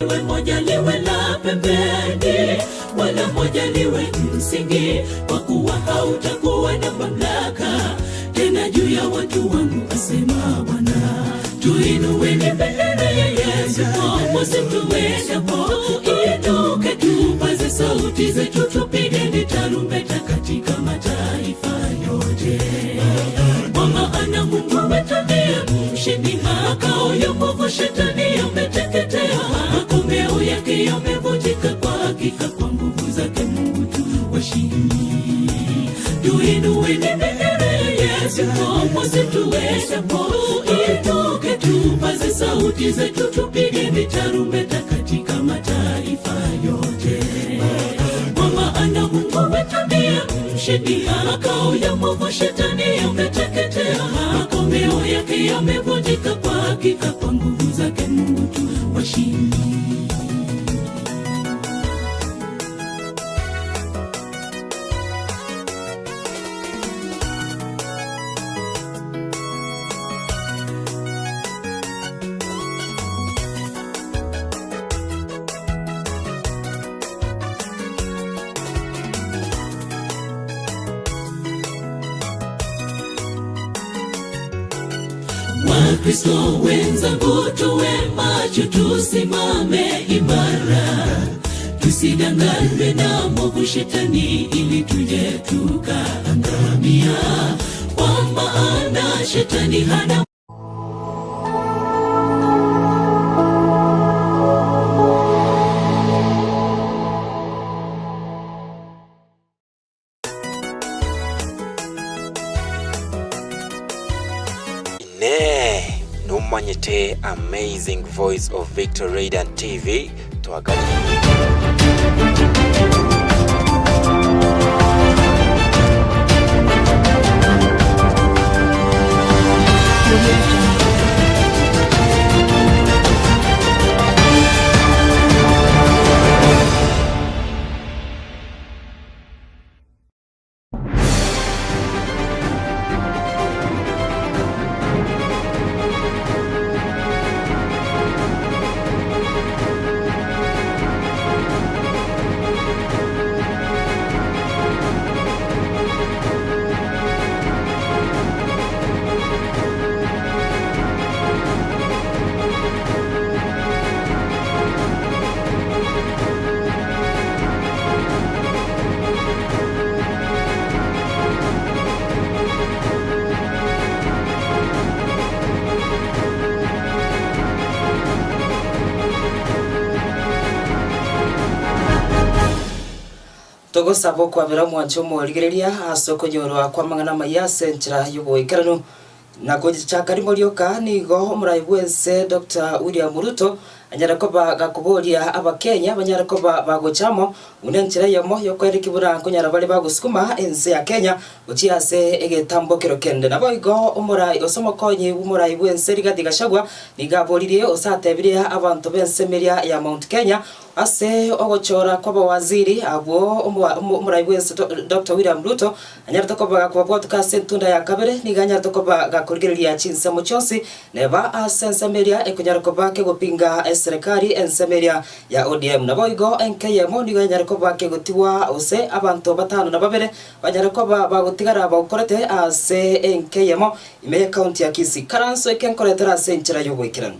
Moja liwe la pembeni, wala moja liwe msingi, kwa kuwa hautakuwa na mamlaka tena juu ya watu wangu, asema Bwana. Tuinueni bendera ya Yesu, popote tuendapo, inuke tupaze sauti zetu, tupigeni tarumbeta katika mataifa yote. Kwa maana Mungu wetu ndiye mshindi, makao ya mwovu shetani yameteketea, makomeo yake yamevunjika, kwa hakika kwa nguvu zake Mungu tu washindi. Tuinueni bendera ya Yesu, popote tuendapo, inuke tupaze sauti zetu, tupigeni tarumbeta katika mataifa yote. Kwa maana Mungu wetu ndiye mshindi, makao ya mwovu shetani yameteketea, makomeo yake yamevunjika, kwa hakika kwa nguvu zake Mungu tu washindi. Wakristo wenzangu, tuwe macho, tusimame imara, tusidanganywe na mwovu shetani ili tuje tukaangamia, kwa maana shetani hana numanyete amazing voice of Victor Radiant TV tuagani. Togo sabo kwa bera mwanchomo ligeriria asoko nyorwa kwa mangana maya sentra yugo ikarano na gojichaka rimorioka nigo muraibwense Dr. William Ruto anyara koba gakuboria abakenya banyara koba bagochamo unenchira yamo yokwere kibura konyara bali bagusukuma ense ya Kenya uchiase egetambo kirokende nabo igo umurai osomokonyi umuraibwense Rigathi Gachagua nigaboririe osatebiria abantu bensemeria ya Mount Kenya ase ogochora kwa waziri abo umuraibwense Dr. William Ruto anyara tokoba kwabwatuka sentunda ya kabere niganya tokoba gakurigeria chinse mochosi neba asensemeria ekonyara koba ke gopinga serikali ensemeria ya ODM nabo igo NKM niganya koba ke gotiwa ose abantu batano na babere banyara koba bagotigara bakorete ase NKM ime county ya Kisii karanso ekenkoretera ase nchira yogwikirana.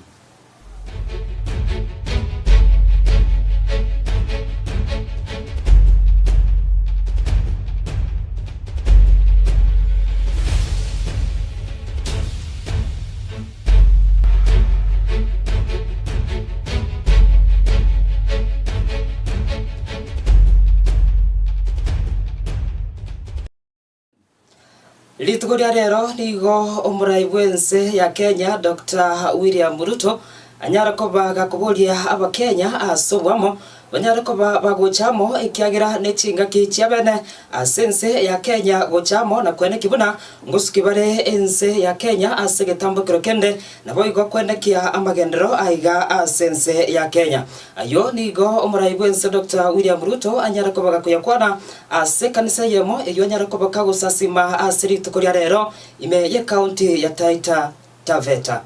Lituguria rero nigo umuraibwense ya Kenya Dr. William Ruto anyara koba gakuboria abakenya asobwamo banyara koba bagochamo ikiagira nechinga kichiabene asense ya Kenya gochamo na kwene kibuna ngusukibare ense ya Kenya asegetambo kirokende nabo igo kwenekia amagendero aiga asense ya Kenya ayo nigo umuraibwense Dr. William Ruto anyara koba gakuyakwana ase kanisa yemo eyo anyara koba kagusasima asiri tukuria rero ime ye county ya Taita Taveta.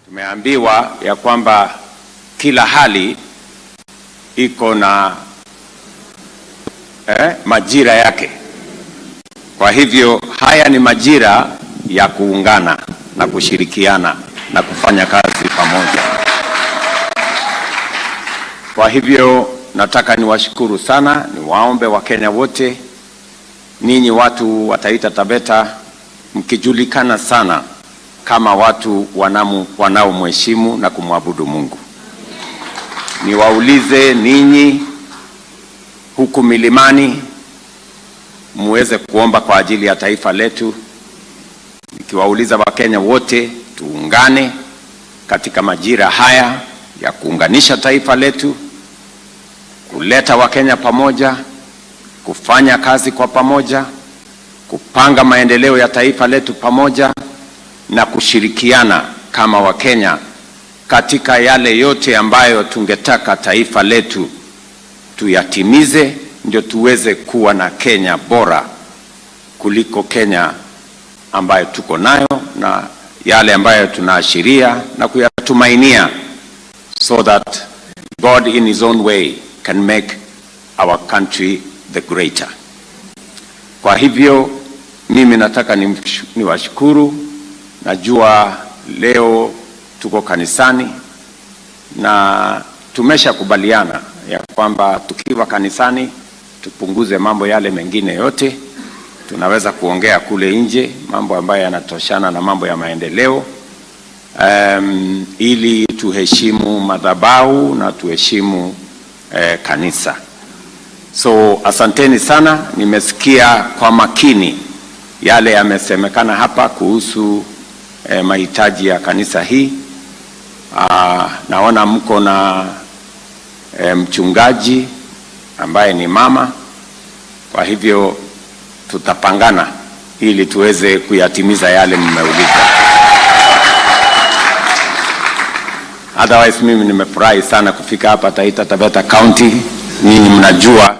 Tumeambiwa ya kwamba kila hali iko na majira yake. Kwa hivyo haya ni majira ya kuungana na kushirikiana na kufanya kazi pamoja. Kwa hivyo nataka niwashukuru sana, niwaombe Wakenya wote, ninyi watu wa Taita Taveta mkijulikana sana kama watu wanaomheshimu na kumwabudu Mungu. Niwaulize ninyi huku milimani muweze kuomba kwa ajili ya taifa letu. Nikiwauliza Wakenya wote tuungane katika majira haya ya kuunganisha taifa letu, kuleta Wakenya pamoja, kufanya kazi kwa pamoja, kupanga maendeleo ya taifa letu pamoja na kushirikiana kama Wakenya katika yale yote ambayo tungetaka taifa letu tuyatimize, ndio tuweze kuwa na Kenya bora kuliko Kenya ambayo tuko nayo na yale ambayo tunaashiria na kuyatumainia, so that God in his own way can make our country the greater. Kwa hivyo mimi nataka niwashukuru. Najua leo tuko kanisani na tumeshakubaliana ya kwamba tukiwa kanisani tupunguze mambo yale mengine yote. Tunaweza kuongea kule nje mambo ambayo yanatoshana na mambo ya maendeleo, ili tuheshimu madhabahu na tuheshimu kanisa. So asanteni sana, nimesikia kwa makini yale yamesemekana hapa kuhusu mahitaji ya kanisa hii. Naona mko na mchungaji ambaye ni mama, kwa hivyo tutapangana ili tuweze kuyatimiza yale mmeuliza. Otherwise mimi nimefurahi sana kufika hapa Taita Taveta County. Ninyi mnajua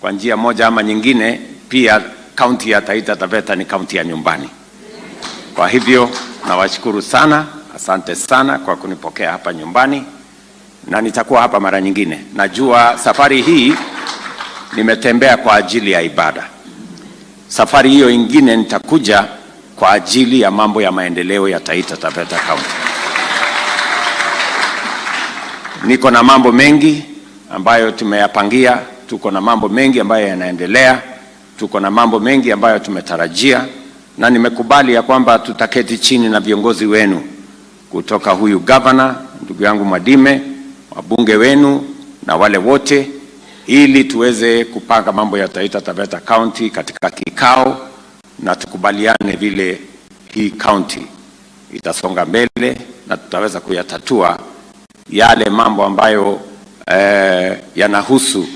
kwa njia moja ama nyingine pia county ya Taita Taveta ni county ya nyumbani. Kwa hivyo nawashukuru sana, asante sana kwa kunipokea hapa nyumbani, na nitakuwa hapa mara nyingine. Najua safari hii nimetembea kwa ajili ya ibada. Safari hiyo ingine nitakuja kwa ajili ya mambo ya maendeleo ya Taita Taveta County. Niko na mambo mengi ambayo tumeyapangia, tuko na mambo mengi ambayo yanaendelea, tuko na mambo mengi ambayo tumetarajia, na nimekubali ya kwamba tutaketi chini na viongozi wenu kutoka huyu governor, ndugu yangu Mwadime, wabunge wenu na wale wote, ili tuweze kupanga mambo ya Taita Taveta County katika kikao na tukubaliane vile hii county itasonga mbele na tutaweza kuyatatua yale mambo ambayo yanahusu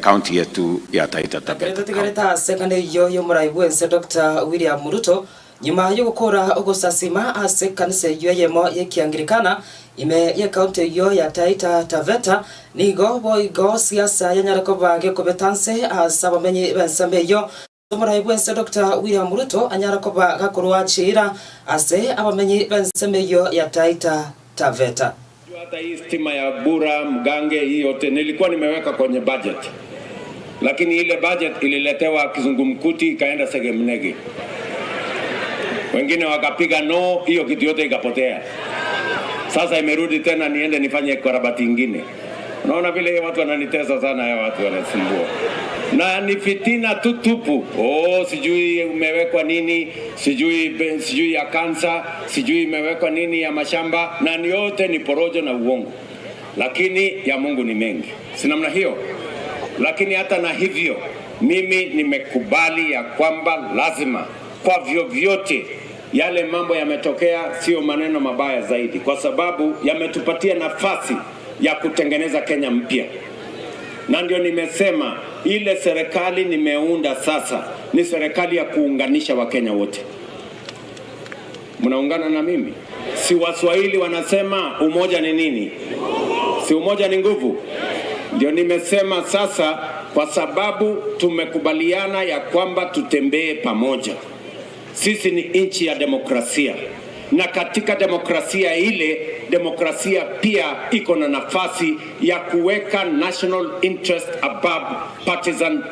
county yetu ya Taita Taveta. Tugereta sekande yo muraibuense Dr. William Ruto nyuma yo gukora ugusasima ase kanise yo yemo yekiangirikana ime ye county yo ya Taita Taveta nigo boigo siasa yanyarako bange kobetanse asaba menye bensambe yo muraibuense Dr. William Ruto anyarako bagakorwa chira ase abamenye bensambe yo ya Taita Taveta. Hata hii stima ya Bura Mgange hii yote nilikuwa nimeweka kwenye budget, lakini ile budget ililetewa kizungumkuti ikaenda Segemnegi, wengine wakapiga no, hiyo kitu yote ikapotea. Sasa imerudi tena niende nifanye karabati ingine. Unaona vile watu wananitesa sana, ya watu wanasumbua na ni fitina tutupu. Sijui umewekwa nini, sijui ya kansa, sijui imewekwa nini ya mashamba, na yote ni porojo na uongo. Lakini ya Mungu ni mengi, si namna hiyo. Lakini hata na hivyo mimi nimekubali ya kwamba lazima kwa vyovyote yale mambo yametokea sio maneno mabaya zaidi, kwa sababu yametupatia nafasi ya kutengeneza Kenya mpya. Na ndio nimesema ile serikali nimeunda sasa ni serikali ya kuunganisha Wakenya wote. Mnaungana na mimi? Si Waswahili wanasema umoja ni nini? Si umoja ni nguvu? Ndio nimesema sasa, kwa sababu tumekubaliana ya kwamba tutembee pamoja. Sisi ni nchi ya demokrasia. na katika demokrasia ile, demokrasia pia iko na nafasi ya kuweka national interest above partisan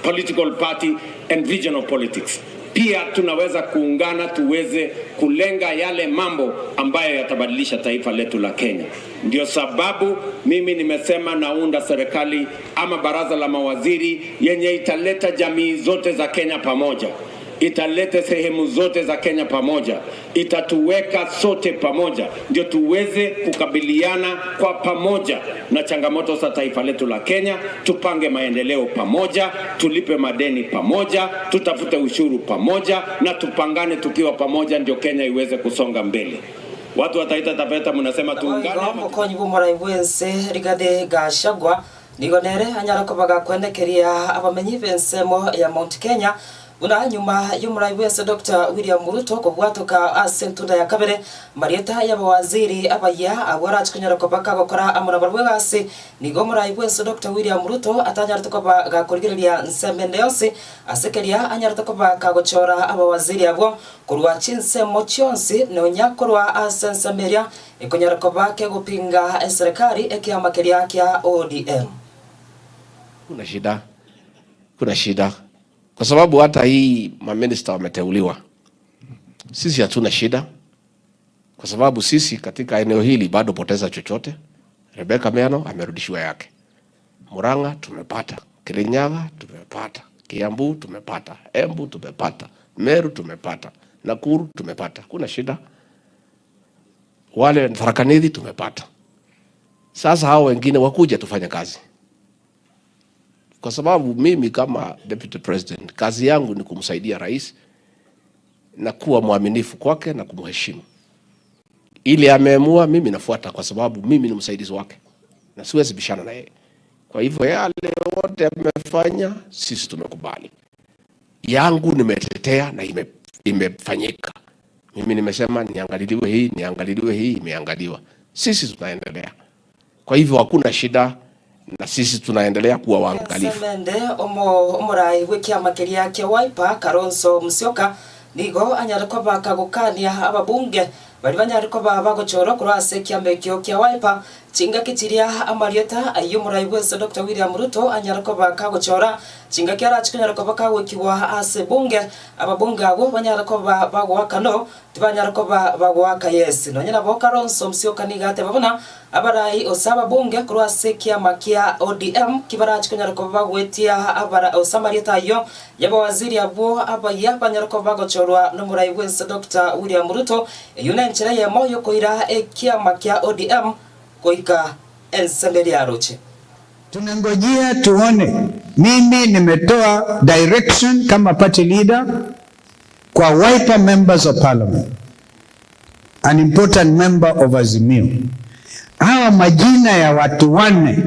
political party and regional politics. Pia tunaweza kuungana tuweze kulenga yale mambo ambayo yatabadilisha taifa letu la Kenya. Ndio sababu mimi nimesema naunda serikali ama baraza la mawaziri yenye italeta jamii zote za Kenya pamoja. Italete sehemu zote za Kenya pamoja, itatuweka sote pamoja, ndio tuweze kukabiliana kwa pamoja na changamoto za taifa letu la Kenya. Tupange maendeleo pamoja, tulipe madeni pamoja, tutafute ushuru pamoja, na tupangane tukiwa pamoja, ndio Kenya iweze kusonga mbele. Watu wataita tapeta, mnasema tuungane mukonyi bumura bwese Rigathi Gachagua nigonere anyara kubaga kwendekeria abamenyi bensemo ya Mount Kenya una nyuma y'umurai wese Dr. William Ruto kubwatuka asentunda ya kabere marieta y'abawaziri abaya abwara chikunyara kubaka gukora amuraba rwegasi nigo murai wese Dr. William Ruto atanyara tukoba gakurigiria nsemende yose asekeria anyara tukoba kagochora abawaziri abo kurwa chinse mochionsi no nyakorwa asensemeria ikonyara kubake gupinga serikali ekiamakeria kya ODM. Kuna shida kwa sababu hata hii maminister wameteuliwa. Sisi hatuna shida kwa sababu sisi katika eneo hili bado poteza chochote. Rebecca Miano amerudishiwa yake. Murang'a tumepata, Kirinyaga tumepata, Kiambu tumepata, Embu tumepata, Meru tumepata, Nakuru tumepata. Kuna shida. Wale Tharaka Nithi tumepata. Sasa hao wengine wakuja tufanye kazi. Kwa sababu mimi kama deputy president kazi yangu ni kumsaidia rais na kuwa mwaminifu kwake na kumheshimu. Ili ameamua mimi nafuata kwa sababu mimi ni msaidizi wake na siwezi bishana na yeye. Kwa hivyo yale wote amefanya sisi tumekubali. Yangu nimetetea na imefanyika. Mimi nimesema niangaliliwe hii, imeangaliwa. Sisi tunaendelea. Kwa hivyo hakuna shida. Na sisi tunaendelea kuwa waangalifu. Semende umurai wiki amakeria ke Wiper Kalonzo Musyoka nigo anyara ko bakagukania ababunge bali banyara ko bagochoro kurase kiambekyo ke Wiper chinga kitiria amarieta ayumurai wese Dr. William Ruto anyara ko bakagochora chinga kyara chikunyara ko bakagwekiwa ase bunge ababunge abo banyara ko bagwakano tibanyara ko bagwaka yes no nyina bo Kalonzo Musyoka nigate babona abarai osaba bunge kurase kiamakia ODM kibara chikunyara ko bagwetia abara osamarieta yo yaba waziri abo abaya banyara ko bagochorwa no murai wese Dr. William Ruto yunenchera ye moyo koira kiamakia ODM koika ensembele aroche. Tunangojea tuone. Mimi nimetoa direction kama party leader kwa Wiper members of parliament, an important member of Azimio. Hawa majina ya watu wanne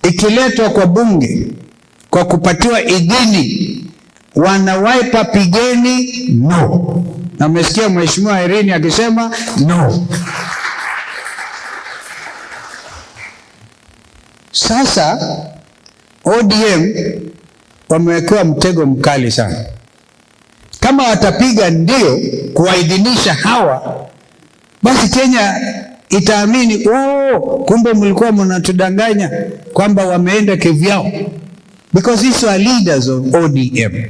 ikiletwa kwa bunge kwa kupatiwa idhini, wana Wiper pigeni no. Na umesikia Mheshimiwa Irene akisema no. Sasa ODM wamewekewa mtego mkali sana. Kama watapiga ndio kuwaidhinisha hawa, basi Kenya itaamini kumbe mlikuwa mnatudanganya kwamba wameenda kivyao. Because these are leaders of ODM,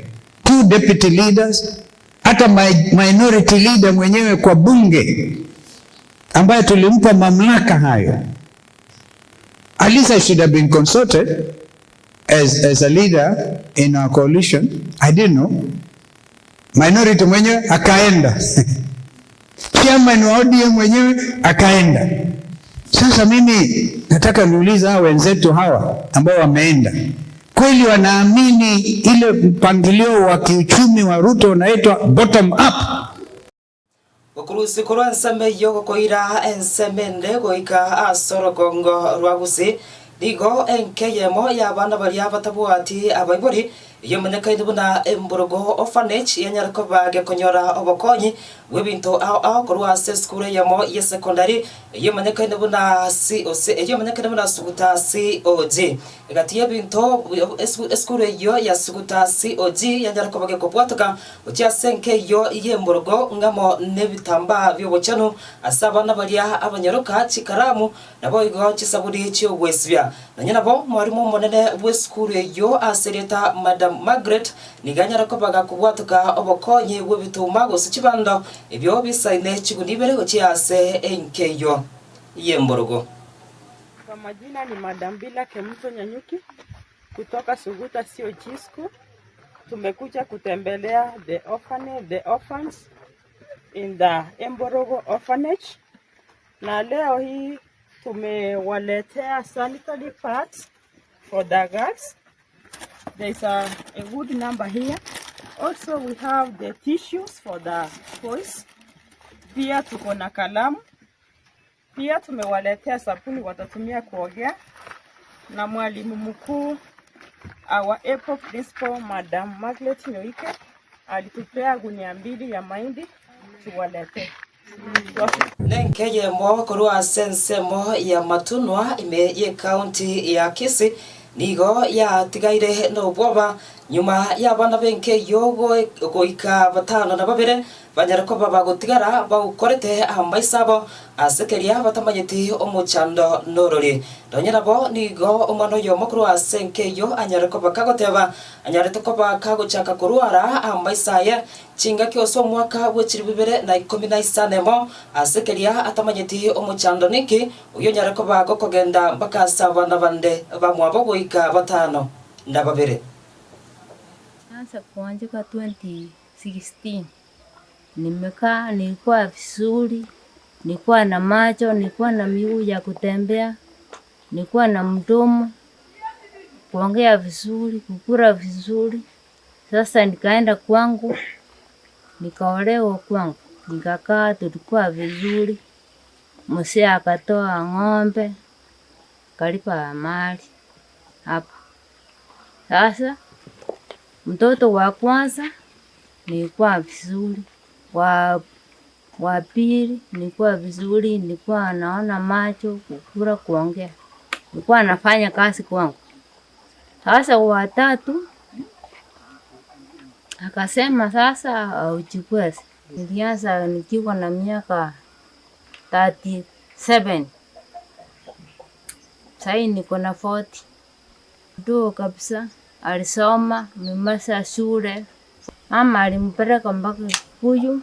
2 deputy leaders, hata minority leader mwenyewe kwa bunge ambaye tulimpa mamlaka hayo. At least I should have been consulted as a leader in our coalition. I didn't know. Minority mwenyewe akaenda. Chairman wa ODM mwenyewe akaenda. Sasa mimi nataka niuliza hawa wenzetu hawa ambao wameenda, kweli wanaamini ile mpangilio wa kiuchumi wa Ruto unaitwa bottom up? Okurusi kurwa nsame yoko koira ensemende goika asoro kongo rwagusi digo enkeyemo ya bana bali abatabuati abaibori yemeneka idubuna emborogo orphanage yanyara ko bage konyora obokonyi webinto ao korwa skule yamo ya secondary yemanyakaine buna COC yemanyakaine buna suguta COG gatiye binto skule yo ya suguta COG yanjara kobage kopwatoka utia senke yo yemborogo ngamo nebitamba byobochano asaba nabalia abanyaruka chikaramu nabo igo chisabudi cyo wesbya nanyana bo mwarimu monene weskule yo asereta Madam Margaret niganyara kobaga kubwatoka obokonye webituma gose chibando ebyo bisaine chigunibere gochiase enkeyo yemborogo. Kwa majina ni Madam Bila Kemuto Nyanyuki kutoka Suguta COG School. Tumekuja kutembelea the orphans in the Emborogo orphanage, na leo hii tumewaletea sanitary pads for the girls. There is a good number here. Also we have the tissues for the boys. Pia tuko na kalamu. Pia tumewaletea sabuni watatumia kuogea, na mwalimu mkuu our April principal Madam Margaret Nyoike alitupea gunia 2 ya mahindi tuwalete. Nenkeye mo korwa sense mo ya Matunwa ime ye county ya Kisii nigo ya tigaire no bwoba nyuma ya bana benke yogo goika batano na babere banyarako baba gutigara baukorete amaisabo asekeria batamanyiti omuchando norori donyera bo nigo omano yo mokuru asenke yo anyarako bakagoteba anyarete ko bakagochaka kurwara amaisaye chinga kyoso mwaka wechiri 2015 mo asekeria atamanyiti omuchando niki uyo nyarako bagokogenda mpaka saba na bande bamwabo goika batano na babere. Sasa kuanzia 2016 nimekaa, nilikuwa vizuri, nilikuwa na macho, nilikuwa na miguu ya kutembea, nilikuwa na mdomo, kuongea vizuri, kukula vizuri. Sasa nikaenda kwangu, nikaolewa kwangu, nikakaa, tulikuwa vizuri. Mzee akatoa ng'ombe, kalipa mali hapa. Sasa mtoto wa kwanza nilikuwa vizuri, wa pili nilikuwa vizuri, nilikuwa naona macho, kukula, kuongea, nilikuwa nafanya kazi kwangu. Sasa wa tatu akasema sasa uchukue. Nilianza nikiwa na miaka 37, sasa niko na 40. Ndio kabisa. Alisoma, mimasa shule. Mama alimpeleka mpaka Kikuyu,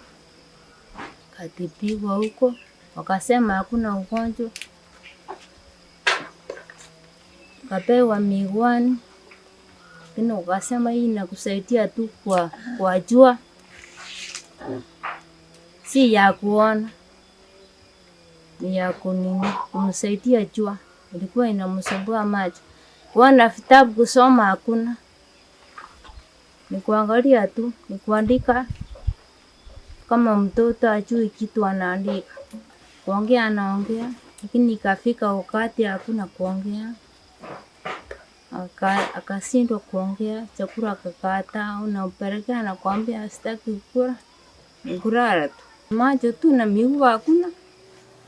katipigwa huko, wakasema hakuna ugonjwa. Kapewa miwani, lakini wakasema hii inakusaidia tu kwa jua, si ya kuona, ni ya kumsaidia jua. Ilikuwa inamsumbua macho. Kuona vitabu kusoma hakuna. Ni kuangalia tu, ni kuandika. Kama mtoto ajui kitu anaandika. Kuongea anaongea, lakini ikafika wakati hakuna kuongea. Akashindwa kuongea, chakula akakataa, unampelekea anakuambia sitaki kukula. Kulala tu. Macho tu na miguu hakuna.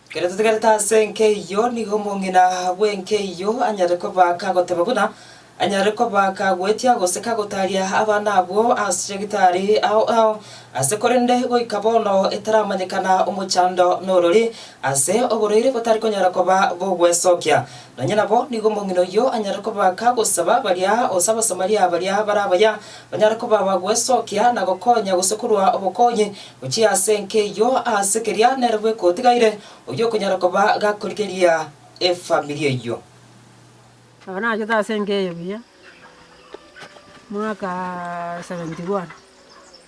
Kereta senke yo ni homongina wenke yo anyareko bakagoteba buna anyareko bakagwetia goseka gotaria abana abo asegitari au asekorende goikabono etaramanyekana omuchando norori ase oborire botari konyareko bogwesokia nanyana bo ni homongino yo anyareko bakagosaba baria osaba samaria baria barabaya banyareko bagwesokia na gokonya gosekurwa obokonye uchi senke yo asekeria nerwe kotigaire uyo kunyarako gakurikiria familia yo abana ajo senke yo bia mwaka 71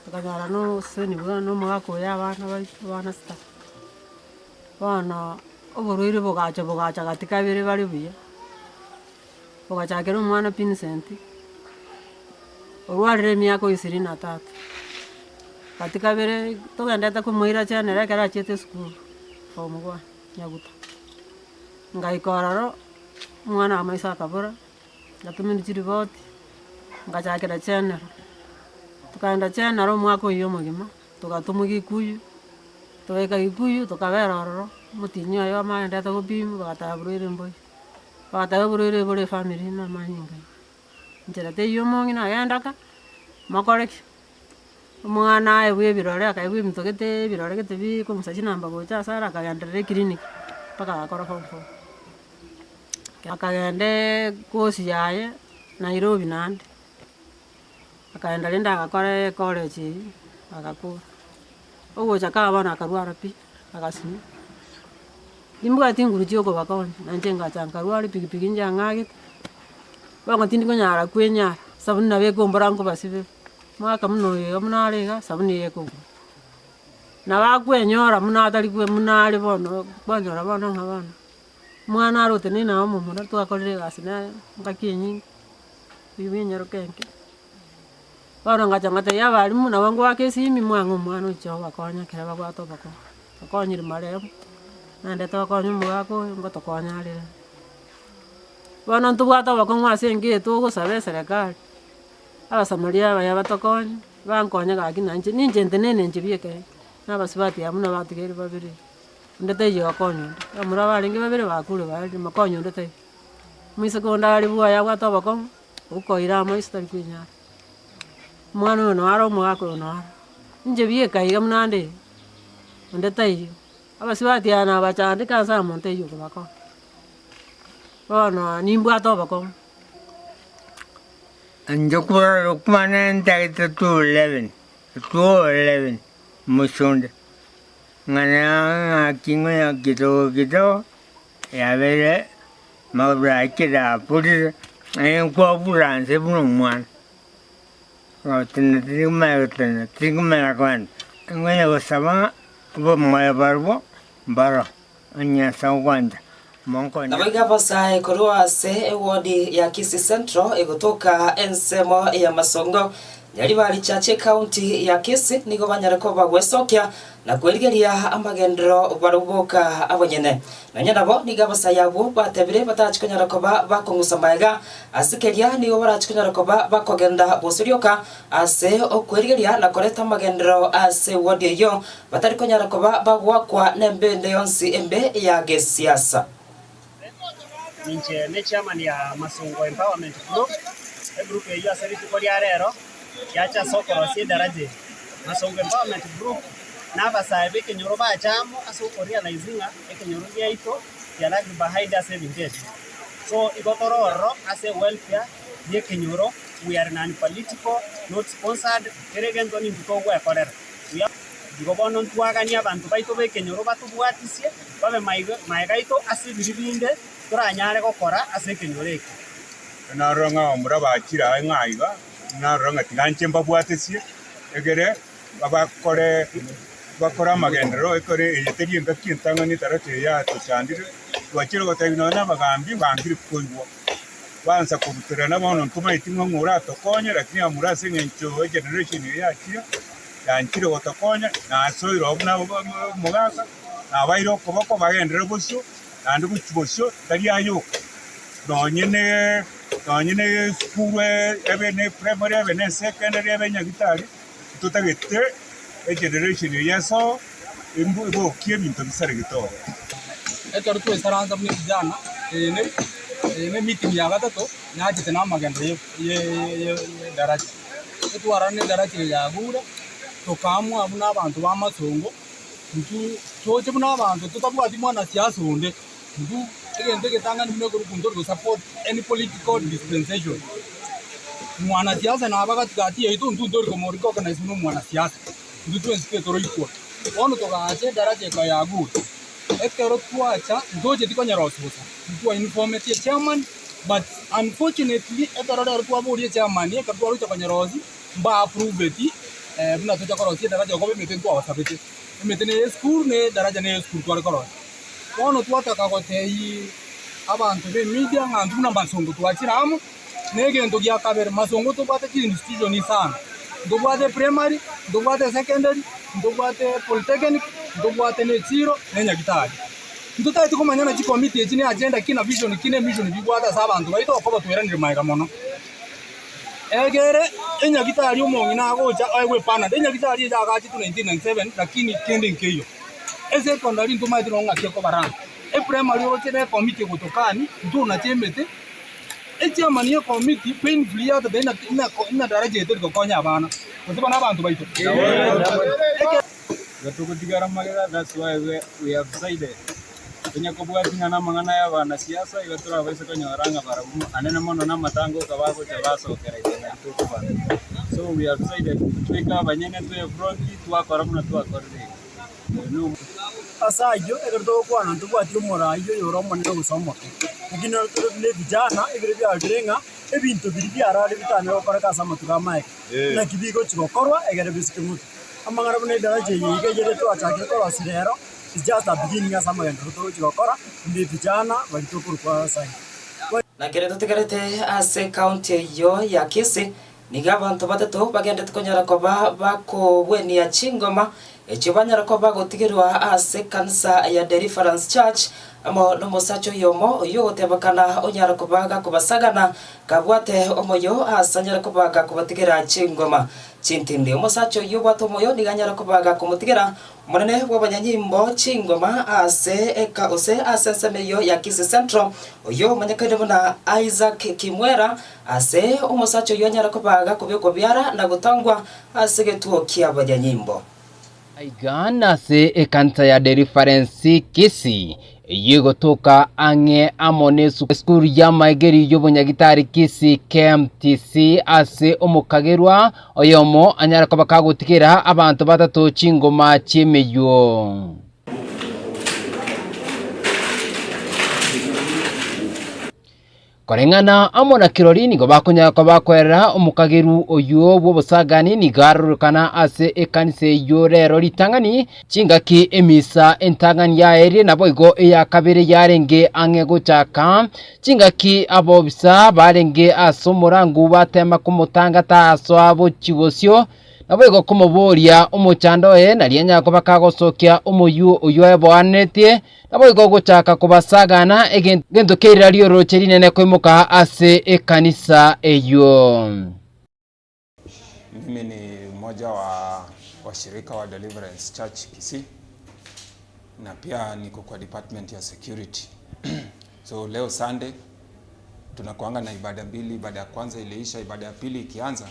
tukanyara no seni bwana no mwaka ya bana sta bana oborwire bogacha katika bere bari bia bogacha kero mwana Vincent orwarire miaka 23 katika bere tugenda kumwira cyane rekera chete school omugwa nyaguta ngaikoraro mwana amaisa kabura ngatumini chiriboti ngachakira cyane tukaenda cyane ro mwako iyo mugima tugatumuga Kikuyu tuweka Gikuyu tukabera ororo mutinyo yo maende to bimu bataburire mboi bataburire bure family na mahinga njera te yo mongi na yandaka makorek mwana ewe birore akaibwe mtogete birore gete bi ko musaji namba gocha sara akagandere clinic paka akora form 4 akagende kosi yaye Nairobi nandi akaenda lenda akakore college akakura ogocha kabana akarwara pi akasini Dimbuka tinguru choko bakon nanjenga chankarwari pikipiki njangage banga tindiko nyara kwenya sabuni na beko mbarango basibe mwaka muno ye munarega sabuni yeko na bakwenyora munatali kwe munali bono banyora bono nkabana mwana arote ni na mu muna twakorere gasina ngakinyi bibinyero kenke bana ngachangate yabali muna wangu wake simi mwangu mwana ucho bakonya kera bagwato bakonyira maremo nande tokonya mugako ngotokonya rire bana ntubwata bakongwa senge tugusabe serikali abasamaria baya batokonya bankonya gaki nanje ninje ntenene njibieke nabasibati amuna batigeri babiri ndete yo akonyo amura baringe babiri bakule bali makonyo ndete mwisekondari bwaya bwato bakong ukoira moistari kwinya mwana no aro mugako no nje bieka iga munande ndete yo abasibati ana bachandika sa monte yo bako bana nimbwato bakong Njokura rukmana ntaita 211 musonde ngana kingo ya kito ya vele mabra kida puri en ko buran se bunu mwan rotin trigma kwan ngaya wasama bo maya barbo bara anya sawanda Nabiga basa ekorwa se ewodi ya Kisii Central egotoka ensemo ya Masongo yali bali chache county ya Kisii nigo banyareko bagwesokia na kweligeria amagendero baruboka abonyene nanyadabo niga basa yabo batebire batachikonyareko bakongusambaga asikeria nigo barachikonyareko bakogenda bosurioka ase okweligeria na koreta amagendero ase wodi yo batarikonyareko bagwakwa nembende yonsi embe ya gesiasa Ninche ne chairman ya Masongo Empowerment Group group ya seriti ko rero yacha soko rosi daraje Masongo Empowerment Group na basabe ke nyoro ba chamo aso ko realizinga ke nyoro ya ito ya lag behind us vintage so igotororo as a welfare ye ke nyoro we are non political not sponsored keregen toni ndiko gwa korera we are digobono ntwagani abantu baito be ke nyoro batubwatisie babe maigaito asibiribinde turanyare gokora asekenyoreke na ronga omura bakira ngaiga na ronga tiganche mbabwatesie egere bakora magendero ekore eyeteri ngakintanga ni tarate ya tuchandire twakira gotagino na bagambi bangiri koiwo banza kubuterana bono ntuma itingo ngura tokonya lakini amura sengencho generation ya kira yankire gotokonya na soiro obuna mugaka na bairo koboko bagendero busu and buchibosho tari ayo nonyene school ebene primary ebene secondary ebenya gitari tutagete generation yeso imbo kie bintu bisare gitoro ekero twesaranza mwe vijana ne meeting ya gatatu naje na maganda ye daraja etwarane daraja ya gura tokamwa abuna abantu ba Masongo ntu choche buna abantu tutabwati mwana siasa unde ndu egende getangani mwe kurukundo go support any political dispensation mwana siasa na abagatikati yetu ndu ndo ko recognize no mwana siasa ndu twensipe toro iko ono togache daraja ka ya gura ekero twacha ndoje tikonya rosusa ndu informate chairman but unfortunately etoro twaburi chairman ekatwaru chakonya rosi ba approve it buna tocha korosi daraja ko bemete ntwa wasabete emete ne school ne daraja ne school twari korosi ono twataka gotei abantu be media ngandu na Masongo twachiramu negendo gya kabere Masongo tubate institution sana ndubate primary ndubate secondary ndubate polytechnic ndubate ne zero nenya gitari ndutaiti kumanyana chi committee chine agenda kina vision kine mission bigwata sabantu baito ko batweranire maiga mono egere enya gitari umongi na gocha aiwe pana enya gitari ya gachi 1997 lakini kende nkeyo secondary ntuma itironga kioko baranga primary otene committee gutokani ntuna chemete chairman ye committee painfully ya tena ina daraja yetu kokonya abana kutibana abantu baito gatukutigara magega. That's why we have decided kenya kubwatinga na mangana ya bana siasa igatura bese konyoranga barabu anene mono na matango kabago chabaso keraitena tukubana. So we have decided tweka banyene twe front twakora muna twakorire no asayo egerdo kwana tubwati umurayo yoromo ndo gusoma kugina tule vijana egere bya direnga ebintu biri byarari bitane okora kasama tukamaye na kibigo chigokorwa egere bisikimu amangara bune daraje yige jere twachake kora sirero. It's just a beginning as amagenda chigokora ndi vijana balitokuru kwa sai na kire tutegerete ase county yo ya Kisii niga abantu batatu bagendete konyara koba bakobweni chingoma ekibanyara koba gotigirwa ase kanisa ya Deliverance Church amo no musacho yomo yotebakana onyara kobaga kubasagana kabwate omoyo asanyara kobaga kubatigira chingoma chintindi musacho yobwato omoyo niganyara kobaga kumutigera munene w'abanyanyimbo chingoma ase eka ose asensemeyo ya Kisii Central oyo manyakade muna Isaac Kimwera ase umusacho yonyara kobaga kubiko byara na gutangwa ase getuo kia banyanyimbo aigana se ekanta ya Deliverance Kisii yigotoka ange amone skuru ya maigeri yobonyagitari Kisii KMTC ase omukagerwa oyomo anyara kabaka gutikira abantu batatu chingoma chemeyo korengana amona kirori nigo bakonya ko bakwera omukageru oyo bwobusagani nigarurukana ase ekanise yorero litangani chingaki emisa entangani ya eri nabo igo ya kabere yarenge ange guchaka chingaki abobisa barenge asomurangu batema kumutanga taso abo chibosyo nabo igo kumuboria omuchandoe nalienya ko bakagosokia omuyu oyo eboanetie nabo igo guchaka kubasagana egento keira lyo rocheri nene koimuka ase ekanisa eyo. Mimi ni mmoja wa washirika wa Deliverance Church Kisii na pia niko kwa department ya security. So leo Sunday tunakuanga na ibada mbili. Ibada ya kwanza iliisha, ibada ya pili ikianza,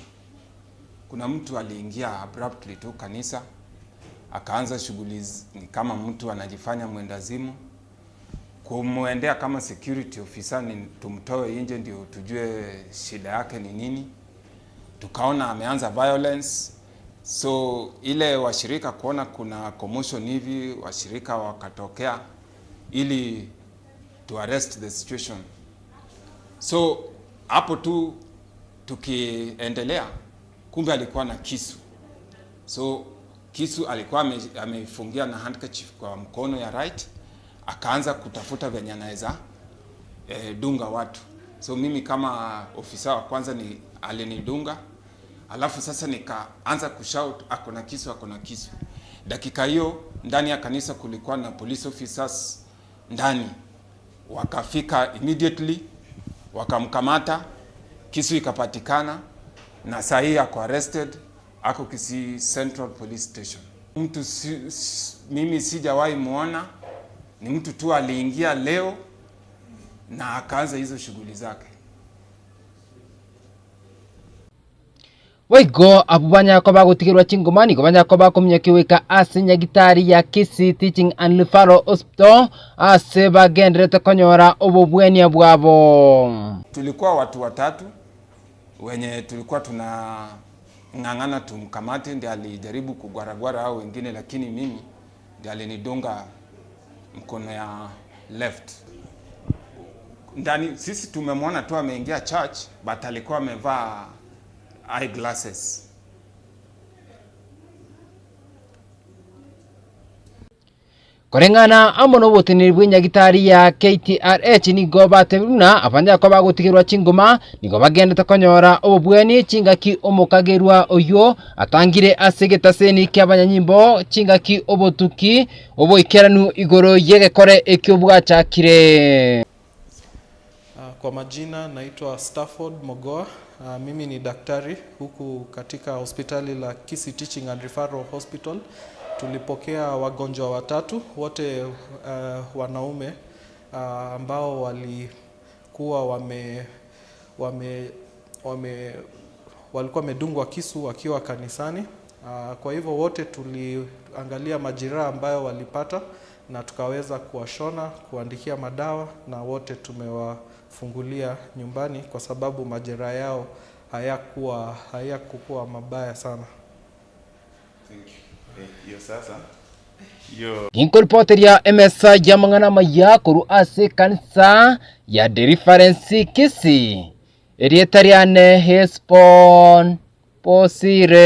kuna mtu aliingia abruptly tu kanisa akaanza shughuli kama mtu anajifanya mwendazimu. Kumuendea kama security officer ni tumtoe nje ndio tujue shida yake ni nini. Tukaona ameanza violence, so ile washirika kuona kuna commotion hivi, washirika wakatokea ili to arrest the situation. So hapo tu tukiendelea, kumbe alikuwa na kisu. So kisu alikuwa amefungia na handkerchief kwa mkono ya right, akaanza kutafuta venye anaweza dunga watu. So mimi kama ofisa wa kwanza alinidunga, alafu sasa nikaanza kushout akona kisu, akona kisu. Dakika hiyo ndani ya kanisa kulikuwa na police officers ndani, wakafika immediately wakamkamata, kisu ikapatikana na saa hii ako arrested, ako Kisii Central Police Station. Mtu mimi sijawahi muona, ni mtu tu aliingia leo na akaanza hizo shughuli zake. Waigo abubanya ko bagutigirwa chingomani ko banya ko bakomnyekiwika ase nyagitari ya Kisii Teaching and Referral Hospital ase bagendrete konyora obobwenia bwabo. Tulikuwa watu watatu wenye tulikuwa ngangana tumkamate, ndiye alijaribu kugwaragwara hao wengine, lakini mimi ndiye alinidunga mkono ya left. Ndani sisi tumemwona tu ameingia church, but alikuwa amevaa eyeglasses. Korengana amono boteneri bw'inyagitari ya KTRH nigo bateruna abanya ko bagutigirwa chingoma nigo bagendete konyora obubweni chingaki omukagerwa oyo atangire asegetaseni ky'abanyanyimbo chingaki obotuki oboikeranu igoro yegekore ekyobwachakire. Kwa majina naitwa Stafford Mogoa. Mimi ni daktari huku katika hospitali la Kisii Teaching and Referral Hospital tulipokea wagonjwa watatu, wote wanaume ambao walikuwa walikuwa wamedungwa kisu wakiwa kanisani. Kwa hivyo wote tuliangalia majeraha ambayo walipata na tukaweza kuwashona, kuandikia madawa, na wote tumewafungulia nyumbani kwa sababu majeraha yao hayakuwa mabaya sana. Thank you. Hiyo sasa Inkolpoteria MSA jamangana maya kuru ase kanisa ya Deliverance Kisii. Erietariane Hespon Posire.